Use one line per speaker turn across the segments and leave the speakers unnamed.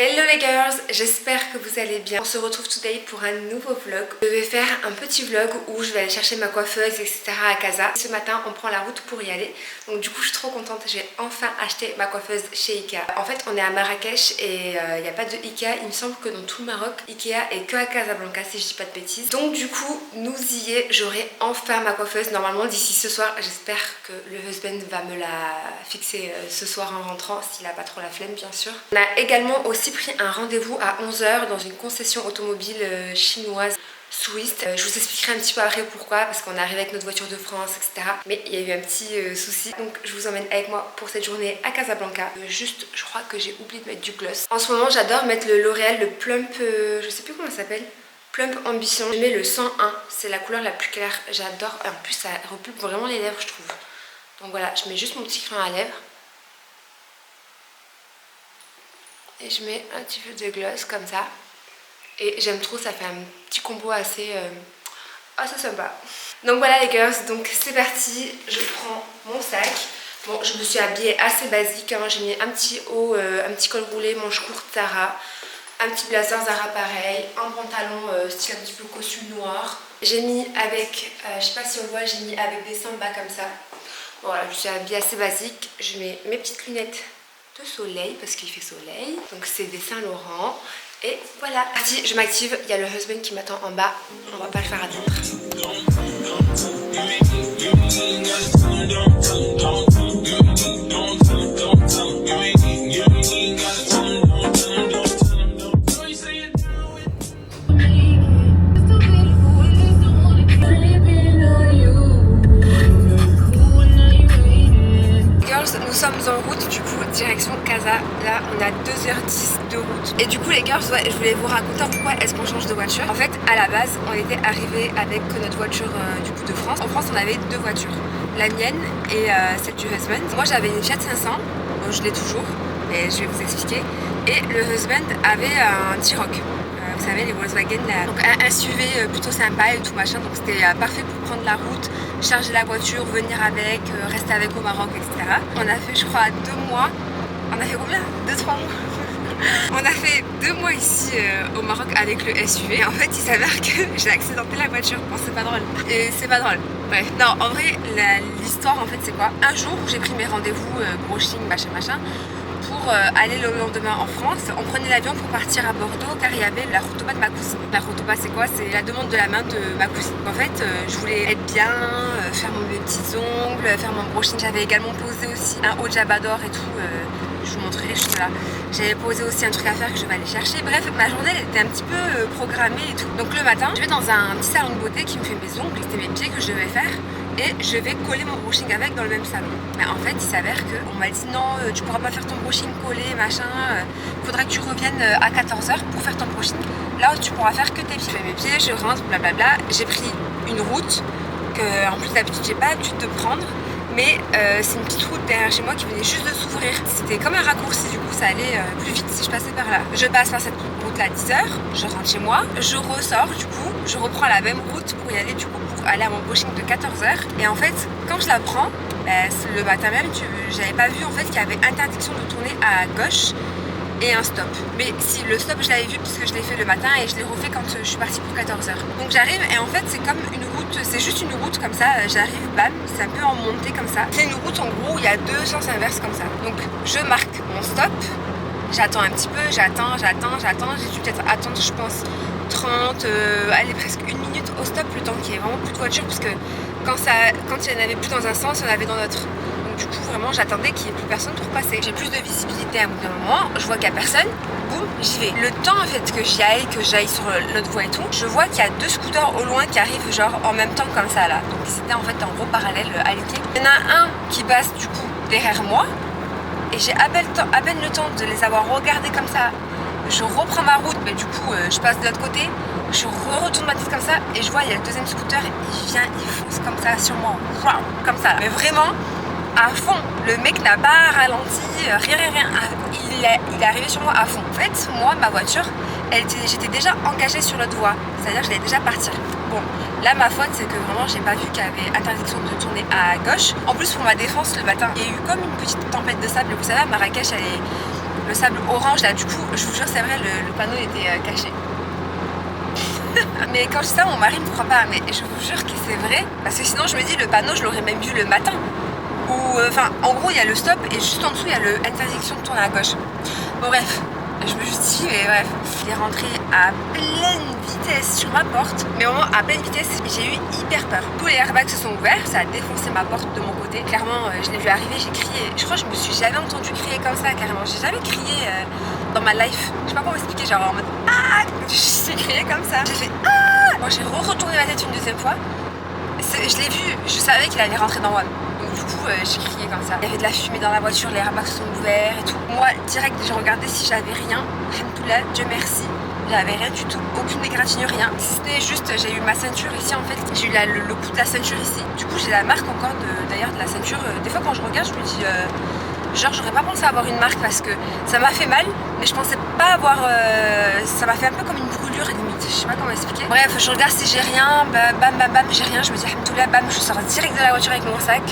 Hello les girls, j'espère que vous allez bien. On se retrouve today pour un nouveau vlog. Je vais faire un petit vlog où je vais aller chercher ma coiffeuse, etc. à Casa. Ce matin, on prend la route pour y aller. Donc du coup, je suis trop contente. J'ai enfin acheté ma coiffeuse chez Ikea. En fait, on est à Marrakech et il n'y a pas de Ikea. Il me semble que dans tout le Maroc, Ikea est que à Casablanca, si je dis pas de bêtises. Donc du coup, nous y est. J'aurai enfin ma coiffeuse. Normalement, d'ici ce soir, j'espère que le husband va me la fixer ce soir en rentrant, s'il a pas trop la flemme, bien sûr. On a également aussi pris un rendez-vous à 11 h dans une concession automobile chinoise Swiss. Je vous expliquerai un petit peu après pourquoi, parce qu'on est arrivé avec notre voiture de France, etc. Mais il y a eu un petit souci, donc je vous emmène avec moi pour cette journée à Casablanca. Juste, je crois que j'ai oublié de mettre du gloss. En ce moment, j'adore mettre le L'Oréal, le Plump, je sais plus comment ça s'appelle. Plump Ambition. Je mets le 101, c'est la couleur la plus claire. J'adore. En plus, ça repoupe vraiment les lèvres, je trouve. Donc voilà, je mets juste mon petit crayon à lèvres. Et je mets un petit peu de gloss comme ça. Et j'aime trop, ça fait un petit combo assez sympa. Donc voilà les girls, donc c'est parti. Je prends mon sac. Bon, je me suis habillée assez basique, hein. J'ai mis un petit haut, un petit col roulé, manche courte Zara, un petit blazer Zara pareil, un pantalon style un petit peu costume noir. J'ai mis avec, je sais pas si on le voit, j'ai mis avec des samba comme ça. Bon, voilà, je suis habillée assez basique. Je mets mes petites lunettes de soleil parce qu'il fait soleil. Donc c'est des Saint Laurent. Et voilà. Si je m'active, il y a le husband qui m'attend en bas. On va pas le faire attendre. Nous sommes en route du coup direction Casa. Là on a 2h10 de route. Et du coup les girls, ouais, je voulais vous raconter pourquoi est-ce qu'on change de voiture. En fait à la base on était arrivé avec notre voiture du coup de France. En France on avait deux voitures, la mienne et celle du husband. Moi j'avais une Fiat 500, bon, je l'ai toujours mais je vais vous expliquer. Et le husband avait un T-Roc. Vous savez les Volkswagen là. Donc un SUV plutôt sympa et tout machin, donc c'était parfait pour prendre la route, charger la voiture, venir avec, rester avec au Maroc, etc. On a fait je crois 2 mois, on a fait combien 2-3 mois. On a fait 2 mois ici au Maroc avec le SUV. En fait il s'avère que j'ai accidenté la voiture. Bon c'est pas drôle. Et c'est pas drôle. Bref. Non en vrai l'histoire en fait c'est quoi? Un jour j'ai pris mes rendez-vous brushing machin pour aller le lendemain en France. On prenait l'avion pour partir à Bordeaux car il y avait la route de ma cousine. La route c'est quoi? C'est la demande de la main de ma cousine. En fait je voulais être bien, faire mes petits ongles, faire mon brushing. J'avais également posé aussi un haut Jabador et tout. Je vous montrerai juste là. J'avais posé aussi un truc à faire que je vais aller chercher. Bref, ma journée elle était un petit peu programmée et tout. Donc le matin, je vais dans un petit salon de beauté qui me fait mes ongles. C'était mes pieds que je devais faire. Et je vais coller mon brushing avec dans le même salon. Mais en fait, il s'avère qu'on m'a dit non, tu pourras pas faire ton brushing collé, machin. Faudra que tu reviennes à 14 h pour faire ton brushing. Là où tu pourras faire que tes pieds. Je fais mes pieds, je rentre, blablabla. J'ai pris une route que, en plus d'habitude, j'ai pas l'habitude de prendre. Mais c'est une petite route derrière chez moi qui venait juste de s'ouvrir. C'était comme un raccourci, du coup ça allait plus vite si je passais par là. Je passe par cette route là à 10 h, je rentre chez moi, je ressors du coup, je reprends la même route pour y aller du coup pour aller à mon brushing de 14 h. Et en fait, quand je la prends, le matin même, j'avais pas vu en fait qu'il y avait interdiction de tourner à gauche et un stop. Mais si le stop je l'avais vu puisque je l'ai fait le matin et je l'ai refait quand je suis partie pour 14 h. Donc j'arrive et en fait c'est comme une route, c'est juste une route comme ça, j'arrive, bam, c'est un peu en montée comme ça. C'est une route en gros où il y a 2 sens inverses comme ça. Donc je marque mon stop, j'attends un petit peu, j'attends, j'ai dû peut-être attendre je pense 30, allez presque 1 minute au stop, le temps qu'il y ait vraiment plus de voitures parce que quand il n'y en avait plus dans un sens, il y en avait dans l'autre. Du coup vraiment j'attendais qu'il n'y ait plus personne pour passer. J'ai plus de visibilité à un bout d'un moment, je vois qu'il n'y a personne, boum, j'y vais. Le temps en fait que j'aille sur l'autre voie et tout, je vois qu'il y a 2 scooters au loin qui arrivent genre en même temps comme ça là. Donc c'était en fait en gros parallèle à l'équipe. Il y en a un qui passe du coup derrière moi et j'ai à peine le temps de les avoir regardés comme ça. Je reprends ma route, mais du coup je passe de l'autre côté, je retourne ma tête comme ça et je vois il y a le deuxième scooter, il vient, il fonce comme ça sur moi, comme ça là. Mais vraiment à fond. Le mec n'a pas ralenti, rien. Il est arrivé sur moi à fond. En fait, moi, ma voiture, j'étais déjà engagée sur l'autre voie. C'est-à-dire que j'allais déjà partir. Bon, là, ma faute, c'est que vraiment, j'ai pas vu qu'il y avait interdiction de tourner à gauche. En plus, pour ma défense, le matin, il y a eu comme une petite tempête de sable. Vous savez, à Marrakech, le sable orange, là, du coup, je vous jure, c'est vrai, le panneau était caché. Mais quand je dis ça, mon mari ne me croit pas, mais je vous jure que c'est vrai. Parce que sinon, je me dis, le panneau, je l'aurais même vu le matin. Ou, enfin, en gros, il y a le stop et juste en dessous, il y a l'interdiction de tourner à gauche. Bon, bref, je me justifie, mais bref. Il est rentré à pleine vitesse sur ma porte. Mais vraiment, à pleine vitesse, j'ai eu hyper peur. Tous les airbags se sont ouverts, ça a défoncé ma porte de mon côté. Clairement, je l'ai vu arriver, j'ai crié. Je crois que je me suis jamais entendu crier comme ça, carrément. J'ai jamais crié dans ma life. Je sais pas comment expliquer, genre en mode ah, j'ai crié comme ça. J'ai fait ah. Moi, j'ai retourné ma tête une deuxième fois. Je l'ai vu, je savais qu'il allait rentrer dans moi. Donc du coup, j'ai crié comme ça. Il y avait de la fumée dans la voiture, les airbags sont ouverts et tout. Moi, direct, j'ai regardé si j'avais rien. Alhamdoulilah, Dieu merci. J'avais rien du tout, aucune égratignure, rien. Si c'était juste, j'ai eu ma ceinture ici en fait. J'ai eu le coup de la ceinture ici. Du coup, j'ai la marque encore d'ailleurs de la ceinture. Des fois, quand je regarde, je me dis genre, j'aurais pas pensé avoir une marque parce que ça m'a fait mal, mais je pensais pas avoir. Ça m'a fait un peu comme une brûlure limite. Je sais pas comment expliquer. Bref, je regarde si j'ai rien, bam, j'ai rien. Je me dis, alhamdoulilah, bam, je sors direct de la voiture avec mon sac.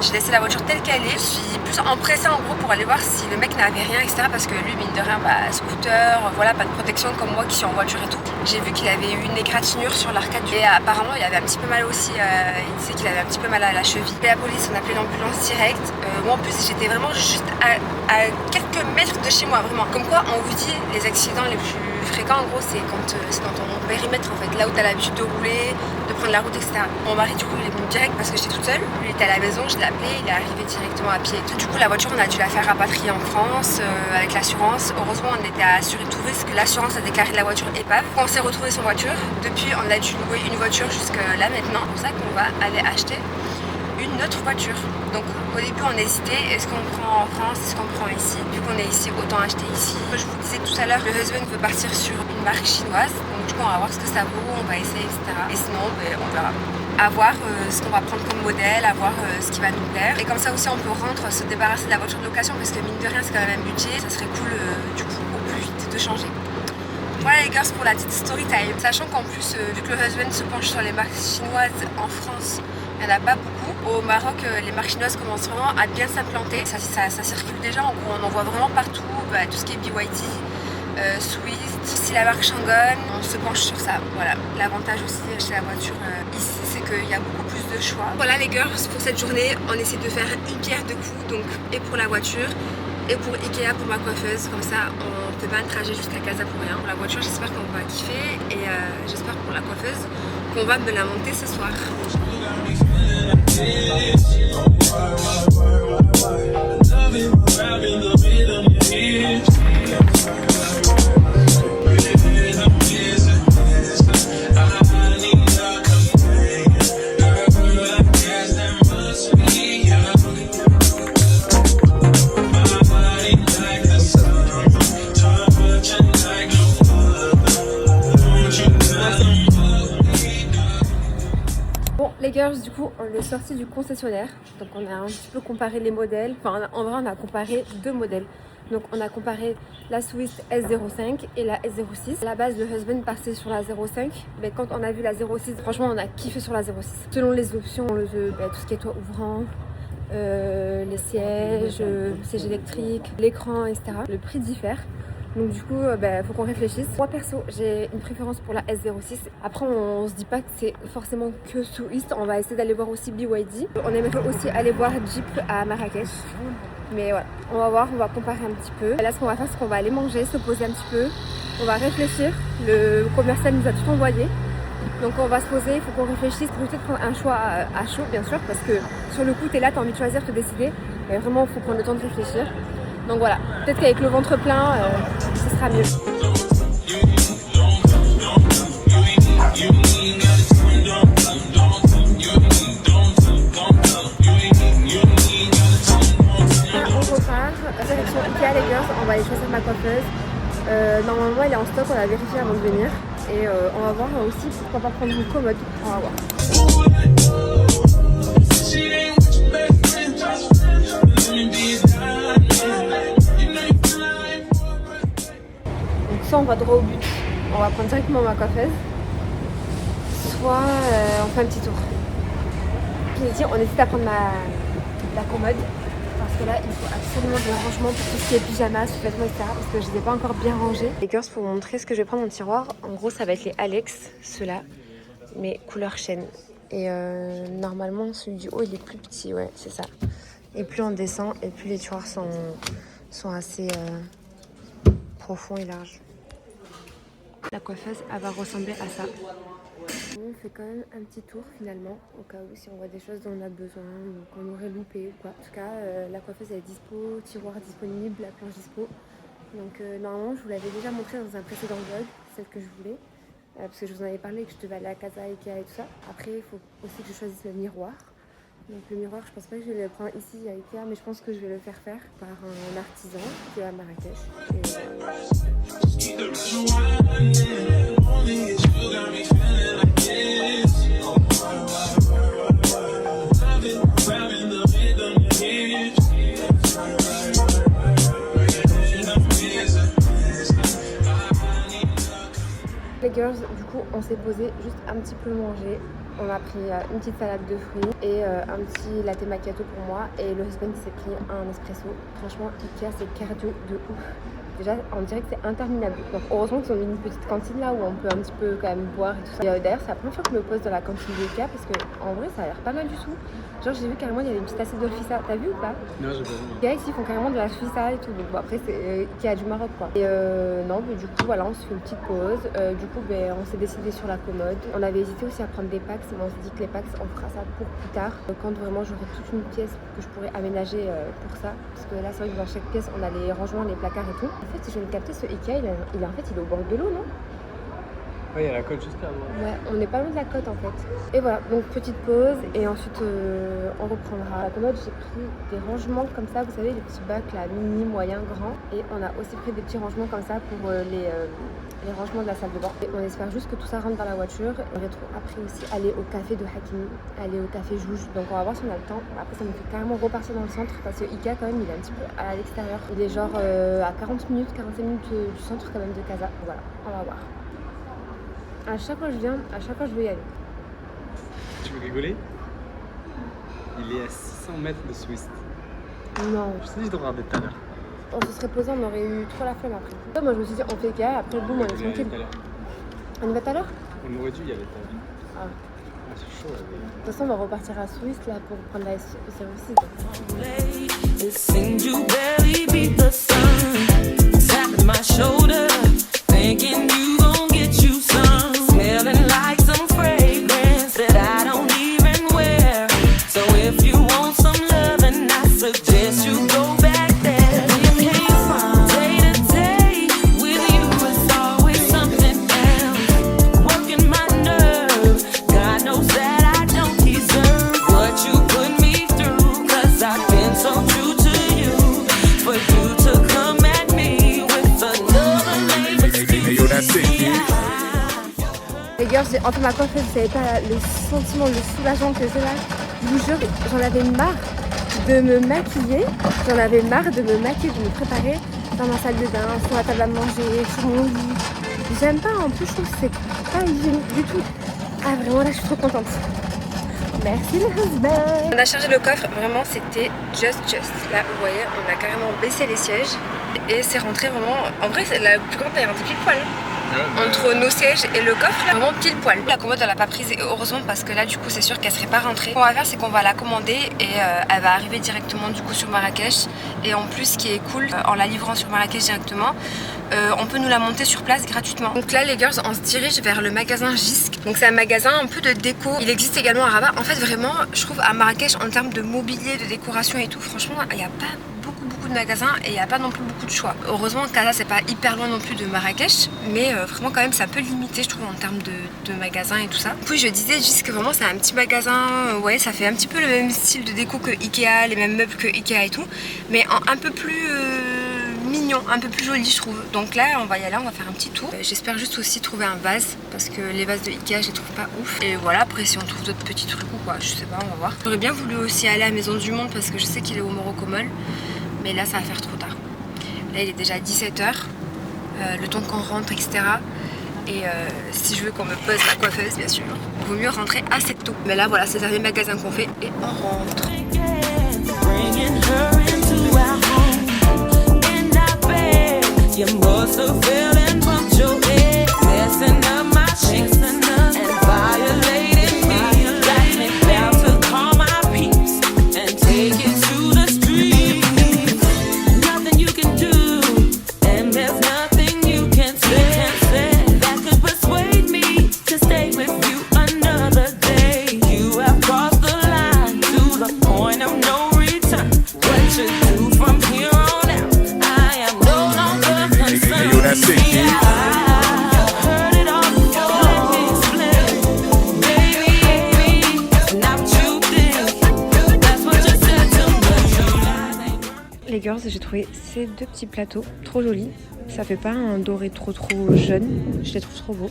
J'ai laissé la voiture telle qu'elle est. Je suis plus empressée en gros pour aller voir si le mec n'avait rien, etc. Parce que lui, mine de rien, scooter, voilà, pas de protection comme moi qui suis en voiture et tout. J'ai vu qu'il avait eu une égratignure sur l'arcade et apparemment il avait un petit peu mal aussi. Il disait qu'il avait un petit peu mal à la cheville. Et la police, on a appelé l'ambulance direct. Moi en plus, j'étais vraiment juste à quelques mètres de chez moi, vraiment. Comme quoi, on vous dit les accidents les plus fréquents, en gros, c'est quand c'est dans ton périmètre en fait, là où t'as l'habitude de rouler, de prendre la route, etc. Mon mari, du coup, il est venu direct parce que j'étais toute seule. Lui, il était à la maison, je l'ai appelé, il est arrivé directement à pied. Du coup, la voiture, on a dû la faire rapatrier en France avec l'assurance. Heureusement, on était assuré tout risque. L'assurance a déclaré la voiture épave. Quand on s'est retrouvé sans voiture, depuis, on a dû louer une voiture jusque là maintenant. C'est pour ça qu'on va aller acheter une autre voiture. Donc au début on hésitait, est-ce qu'on prend en France, est-ce qu'on prend ici? Vu qu'on est ici, autant acheter ici. Je vous disais tout à l'heure, le husband veut partir sur une marque chinoise, donc du coup on va voir ce que ça vaut, on va essayer, etc. Et sinon on verra. À voir ce qu'on va prendre comme modèle, à voir ce qui va nous plaire. Et comme ça aussi on peut se débarrasser de la voiture de location parce que mine de rien c'est quand même un budget, ça serait cool du coup au plus vite de changer. Voilà les girls pour la petite story time. Sachant qu'en plus, vu que le husband se penche sur les marques chinoises en France, il n'y en a pas beaucoup. Au Maroc, les marques chinoises commencent vraiment à bien s'implanter. Ça circule déjà, en gros, on en voit vraiment partout. Tout ce qui est BYD, Swiss, aussi la marque Changan, on se penche sur ça. Voilà, l'avantage aussi d'acheter la voiture ici, c'est qu'il y a beaucoup plus de choix. Voilà les girls, pour cette journée, on essaie de faire une pierre deux coups, donc et pour la voiture, et pour Ikea pour ma coiffeuse, comme ça on ne fait pas un trajet jusqu'à Casa pour rien. Pour la voiture, j'espère qu'on va kiffer et j'espère pour la coiffeuse qu'on va me la monter ce soir. Les girls, du coup, on est sorti du concessionnaire, donc on a un petit peu comparé les modèles, enfin en vrai on a comparé deux modèles. Donc on a comparé la Swiss S05 et la S06. À la base, le husband partait sur la 05, mais quand on a vu la 06, franchement on a kiffé sur la 06. Selon les options, tout ce qui est toit ouvrant, les sièges électriques, l'écran, etc. Le prix diffère. Donc du coup, faut qu'on réfléchisse. Moi perso, j'ai une préférence pour la S06. Après, on se dit pas que c'est forcément que Swiss. On va essayer d'aller voir aussi BYD. On aimerait aussi aller voir Jeep à Marrakech. Mais voilà, on va voir, on va comparer un petit peu. Là, ce qu'on va faire, c'est qu'on va aller manger, se poser un petit peu. On va réfléchir. Le commercial nous a tout envoyé. Donc on va se poser, il faut qu'on réfléchisse, peut-être prendre un choix à chaud bien sûr, parce que sur le coup t'es là, t'as envie de choisir, te décider, mais vraiment il faut prendre le temps de réfléchir. Donc voilà, peut-être qu'avec le ventre plein, ce sera mieux. On repart, direction Ikea les girls, on va aller choisir ma coiffeuse. Normalement elle est en stock, on l'a vérifié avant de venir. Et on va voir aussi pourquoi pas prendre une commode, on va voir. va droit au but, on va prendre directement ma coiffeuse, soit on fait un petit tour. Je l'ai dit, on hésite à prendre la commode parce que là il faut absolument des rangements pour tout ce qui est pyjamas, sous-vêtements, etc. parce que je ne les ai pas encore bien rangés. Les girls, pour vous montrer ce que je vais prendre dans le tiroir, en gros ça va être les Alex, ceux-là, mais couleur chêne. Et normalement celui du haut il est plus petit, ouais c'est ça. Et plus on descend et plus les tiroirs sont assez profonds et larges. La coiffeuse elle va ressembler à ça. On fait quand même un petit tour finalement, au cas où si on voit des choses dont on a besoin ou qu'on aurait loupé ou quoi. En tout cas, la coiffeuse elle est dispo, tiroir disponible, la planche dispo. Donc normalement je vous l'avais déjà montré dans un précédent vlog, celle que je voulais. Parce que je vous en avais parlé que je devais aller à Casa, Ikea et tout ça. Après il faut aussi que je choisisse le miroir. Donc le miroir je pense pas que je vais le prendre ici à Ikea, mais je pense que je vais le faire par un artisan qui est à Marrakech. Les girls, du coup on s'est posé juste un petit peu manger. On a pris une petite salade de fruits et un petit latte macchiato pour moi. Et le husband s'est pris un espresso. Franchement, Ikea c'est cardio de ouf. Déjà, on dirait que c'est interminable. Donc heureusement qu'ils ont mis une petite cantine là où on peut un petit peu quand même boire et tout ça. Et d'ailleurs, c'est la première fois que je me pose dans la cantine d'Ikea parce que en vrai, ça a l'air pas mal du tout. Genre, j'ai vu carrément il y avait une petite assiette de fissa. T'as vu ou pas?
Non, j'ai pas vu.
Les gars ici font carrément de la fissa et tout. Donc bon, après, c'est Ikea du Maroc quoi. Et non, mais du coup, voilà, on se fait une petite pause. Du coup, ben, on s'est décidé sur la commode. On avait hésité aussi à prendre des packs, mais on s'est dit que les packs, on fera ça pour plus tard. Quand vraiment j'aurai toute une pièce que je pourrais aménager pour ça. Parce que là, c'est vrai que dans chaque pièce, on a les rangements, les placards et tout. En fait, si je viens de capter, ce Ikea, il est au bord de l'eau, non?
Ouais, il y a la côte juste là.
Ouais, on n'est pas loin de la côte en fait. Et voilà, donc petite pause et ensuite on reprendra. À la commode, j'ai pris des rangements comme ça, vous savez, les petits bacs là, mini, moyen, grand. Et on a aussi pris des petits rangements comme ça pour les rangements de la salle de bain. Et on espère juste que tout ça rentre dans la voiture. On va après aussi aller au café de Hakimi, aller au café Jouj. Donc on va voir si on a le temps. Après ça nous fait carrément repartir dans le centre parce que Ikea quand même il est un petit peu à l'extérieur. Il est genre à 40 minutes, 45 minutes du centre quand même de Casa. Voilà, on va voir. À chaque fois que je viens, à chaque fois je veux y aller.
Tu veux rigoler? Il est à 600 mètres de Swiss.
Non.
Je t'ai dit de regarder tout à l'heure.
On se serait posé, on aurait eu trop la flemme après. Moi je me suis dit on fait Ikea, après boum on est tranquille. On y va tout à l'heure?
On aurait dû y aller tout à l'heure. Ah, c'est chaud là.
De toute façon on va repartir à Swiss là pour prendre la service. Les gars, j'ai enfin ma coiffeuse, vous savez pas le sentiment, le soulagement que j'ai là. Je vous jure, j'en avais marre de me maquiller, j'en avais marre de me maquiller, de me préparer dans ma salle de bain, sur la table à manger, sur mon lit. J'aime pas, en plus je trouve que c'est pas hygiénique du tout. Ah vraiment là je suis trop contente. Merci le husband. On a chargé le coffre, vraiment c'était just. Là vous voyez, on a carrément baissé les sièges et c'est rentré vraiment, en vrai c'est la plus grande taille, un pile poil. Entre nos sièges et le coffre, là, vraiment pile poil. La commode elle l'a pas prise et heureusement parce que là du coup c'est sûr qu'elle serait pas rentrée. Ce qu'on va faire c'est qu'on va la commander et elle va arriver directement du coup sur Marrakech. Et en plus ce qui est cool, en la livrant sur Marrakech directement, on peut nous la monter sur place gratuitement. Donc là les girls on se dirige vers le magasin Jisc. Donc c'est un magasin un peu de déco. Il existe également à Rabat. En fait vraiment je trouve à Marrakech en termes de mobilier, de décoration et tout, franchement il n'y a pas beaucoup de magasins et il n'y a pas non plus beaucoup de choix. Heureusement Casa c'est pas hyper loin non plus de Marrakech, mais vraiment quand même c'est un peu limité je trouve en termes de magasins et tout ça. Puis je disais juste que vraiment c'est un petit magasin, ouais ça fait un petit peu le même style de déco que Ikea, les mêmes meubles que Ikea et tout, mais un peu plus mignon, un peu plus joli je trouve. Donc là on va y aller, on va faire un petit tour. J'espère juste aussi trouver un vase parce que les vases de Ikea je les trouve pas ouf. Et voilà, après si on trouve d'autres petits trucs ou quoi, je sais pas, on va voir. J'aurais bien voulu aussi aller à la Maison du Monde parce que je sais qu'il est au Morocco Mall, mais là ça va faire trop tard. Là il est déjà 17 h. le temps qu'on rentre, etc. Et si je veux qu'on me pose la coiffeuse, bien sûr, il vaut mieux rentrer assez tôt. Mais là, voilà, c'est le dernier magasin qu'on fait et on rentre. Les girls, j'ai trouvé ces deux petits plateaux trop jolis. Ça fait pas un doré trop jeune, je les trouve trop beaux.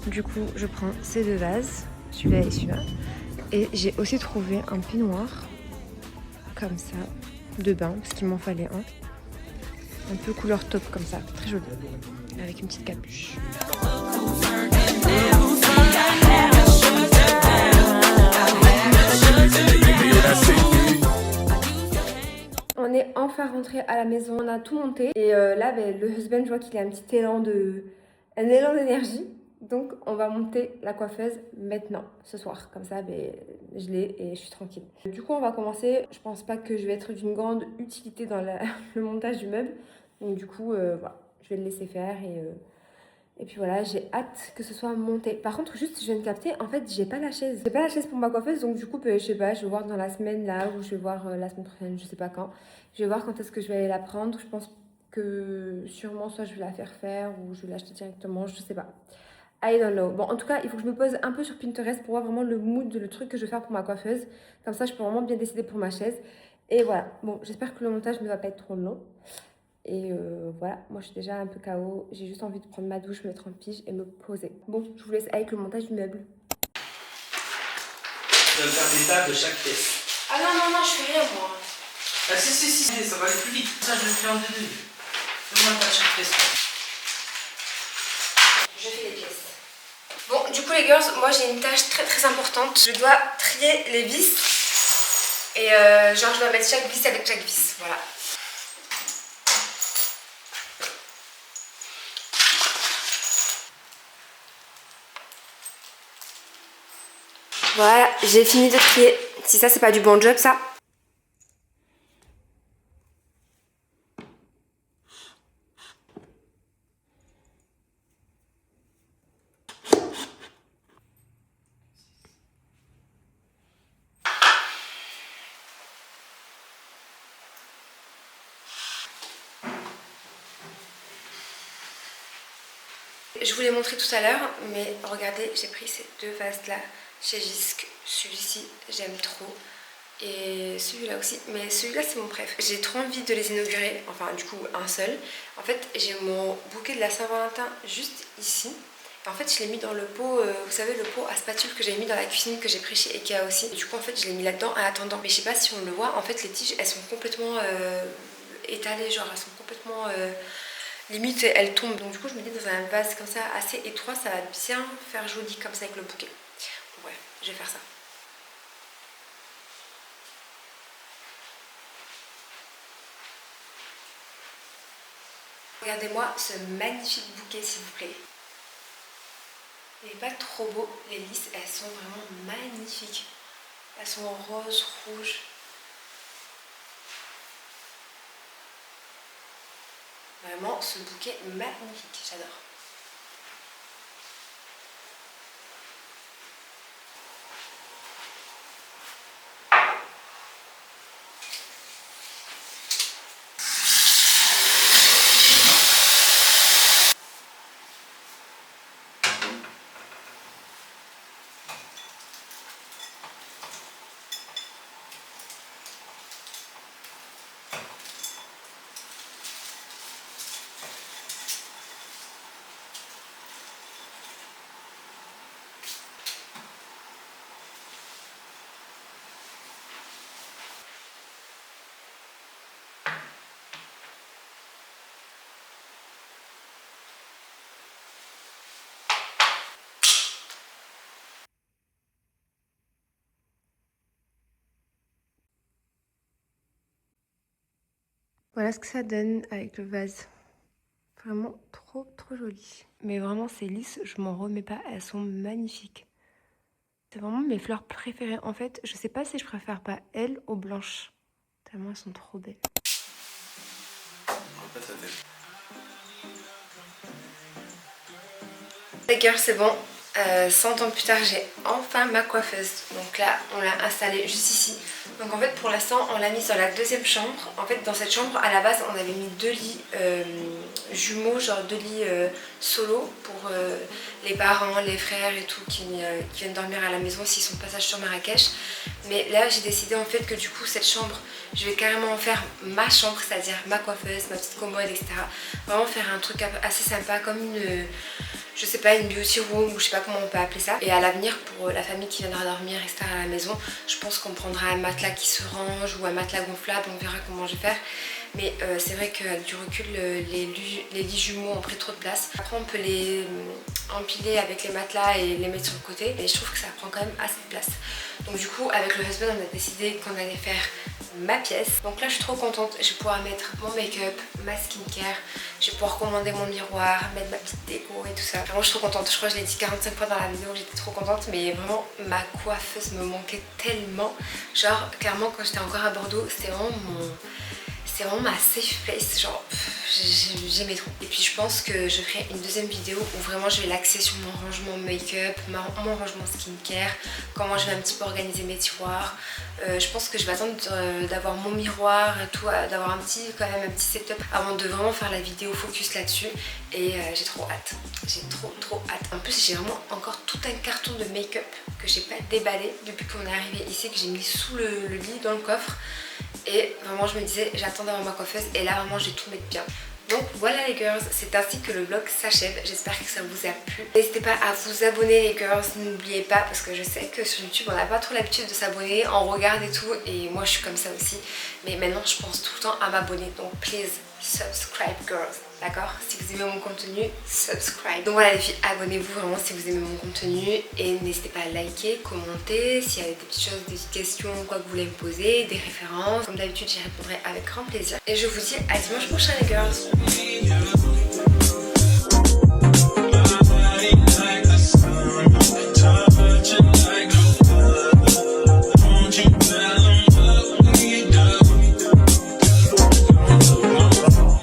Du coup, je prends ces deux vases, celui-là et celui-là. Et j'ai aussi trouvé un peignoir, comme ça, de bain, parce qu'il m'en fallait un. Un peu couleur taupe comme ça, très joli, avec une petite capuche. On est enfin rentré à la maison, on a tout monté et là le husband, je vois qu'il a un petit élan d'énergie, donc on va monter la coiffeuse maintenant, ce soir, comme ça je l'ai et je suis tranquille. Du coup on va commencer, je pense pas que je vais être d'une grande utilité dans le montage du meuble, donc du coup voilà, je vais le laisser faire et puis voilà, j'ai hâte que ce soit monté. Par contre, juste, je viens de capter, en fait, j'ai pas la chaise. J'ai pas la chaise pour ma coiffeuse, donc du coup, je sais pas, je vais voir dans la semaine là, ou je vais voir la semaine prochaine, je sais pas quand. Je vais voir quand est-ce que je vais aller la prendre. Je pense que sûrement, soit je vais la faire ou je vais l'acheter directement, je sais pas. I don't know. Bon, en tout cas, il faut que je me pose un peu sur Pinterest pour voir vraiment le mood, le truc que je vais faire pour ma coiffeuse. Comme ça, je peux vraiment bien décider pour ma chaise. Et voilà. Bon, j'espère que le montage ne va pas être trop long. Et voilà, moi je suis déjà un peu KO, j'ai juste envie de prendre ma douche, me mettre en pige et me poser. Bon, je vous laisse avec le montage du meuble.
Tu vas faire des tables de chaque pièce.
Ah non, je fais rien moi.
Ah si, ça va aller plus vite. Ça, je le fais en deux. Fais-moi pas de chaque pièce.
Je fais les pièces. Bon, du coup les girls, moi j'ai une tâche très importante. Je dois trier les vis. Et genre je dois mettre chaque vis avec chaque vis, voilà. Voilà, j'ai fini de trier. Si ça, c'est pas du bon job, ça. Je vous l'ai montré tout à l'heure, mais regardez, j'ai pris ces deux vases-là chez Jisc. Celui-ci, j'aime trop. Et celui-là aussi, mais celui-là c'est mon préf. J'ai trop envie de les inaugurer, enfin du coup un seul. En fait, j'ai mon bouquet de la Saint-Valentin juste ici. En fait, je l'ai mis dans le pot, vous savez, le pot à spatule que j'ai mis dans la cuisine, que j'ai pris chez Ikea aussi. Et du coup, en fait, je l'ai mis là-dedans en attendant. Mais je sais pas si on le voit, en fait, les tiges, elles sont complètement étalées, genre elles sont complètement... limite, elles tombent. Donc du coup, je me dis dans un vase comme ça, assez étroit, ça va bien faire joli comme ça avec le bouquet. Bon, bref, je vais faire ça. Regardez-moi ce magnifique bouquet, s'il vous plaît. Il n'est pas trop beau, les lys, elles sont vraiment magnifiques. Elles sont en rose, rouge. Vraiment, ce bouquet magnifique, j'adore. Voilà ce que ça donne avec le vase. Vraiment trop joli. Mais vraiment c'est lisse, je m'en remets pas, elles sont magnifiques. C'est vraiment mes fleurs préférées. En fait, je sais pas si je préfère pas elles aux blanches. Tellement elles sont trop belles. Les girls, c'est bon. 100 ans plus tard, j'ai enfin ma coiffeuse. Donc là, on l'a installée juste ici. Donc en fait, pour l'instant, on l'a mise dans la deuxième chambre. En fait, dans cette chambre, à la base, on avait mis 2 lits jumeaux, genre 2 lits solo pour les parents, les frères et tout qui viennent dormir à la maison s'ils sont de passage sur Marrakech. Mais là, j'ai décidé en fait que du coup, cette chambre, je vais carrément en faire ma chambre, c'est-à-dire ma coiffeuse, ma petite commode, etc. Vraiment faire un truc assez sympa, comme une... je sais pas, une beauty room ou je sais pas comment on peut appeler ça. Et à l'avenir, pour la famille qui viendra dormir, etc. à la maison, je pense qu'on prendra un matelas qui se range ou un matelas gonflable, on verra comment je vais faire. Mais c'est vrai qu'avec du recul, les lits jumeaux ont pris trop de place. Après on peut les empiler avec les matelas et les mettre sur le côté. Et je trouve que ça prend quand même assez de place. Donc du coup, avec le husband, on a décidé qu'on allait faire ma pièce. Donc là je suis trop contente, je vais pouvoir mettre mon make-up, ma skincare, je vais pouvoir commander mon miroir, mettre ma petite déco et tout ça. Vraiment je suis trop contente, je crois que je l'ai dit 45 fois dans la vidéo, j'étais trop contente, mais vraiment ma coiffeuse me manquait tellement. Genre clairement quand j'étais encore à Bordeaux, c'était vraiment ma safe place, genre j'aimais trop. Et puis je pense que je ferai une deuxième vidéo où vraiment je vais l'axer sur mon rangement make-up, mon rangement skincare, comment je vais un petit peu organiser mes tiroirs. Je pense que je vais attendre d'avoir mon miroir et tout, d'avoir quand même un petit setup avant de vraiment faire la vidéo focus là-dessus. Et j'ai trop hâte, j'ai trop hâte. En plus j'ai vraiment encore tout un carton de make-up que j'ai pas déballé depuis qu'on est arrivé ici, que j'ai mis sous le lit dans le coffre. Et vraiment je me disais j'attends d'avoir ma coiffeuse et là vraiment je vais tout mettre bien. Donc voilà les girls, c'est ainsi que le vlog s'achève, j'espère que ça vous a plu. N'hésitez pas à vous abonner les girls, n'oubliez pas parce que je sais que sur YouTube on n'a pas trop l'habitude de s'abonner, on regarde et tout et moi je suis comme ça aussi. Mais maintenant je pense tout le temps à m'abonner, donc please subscribe girls, d'accord? Si vous aimez mon contenu, subscribe. Donc voilà les filles, abonnez-vous vraiment si vous aimez mon contenu et n'hésitez pas à liker, commenter, s'il y a des petites choses, des petites questions, quoi que vous voulez me poser, des références. Comme d'habitude j'y répondrai avec grand plaisir. Et je vous dis à dimanche prochain les girls.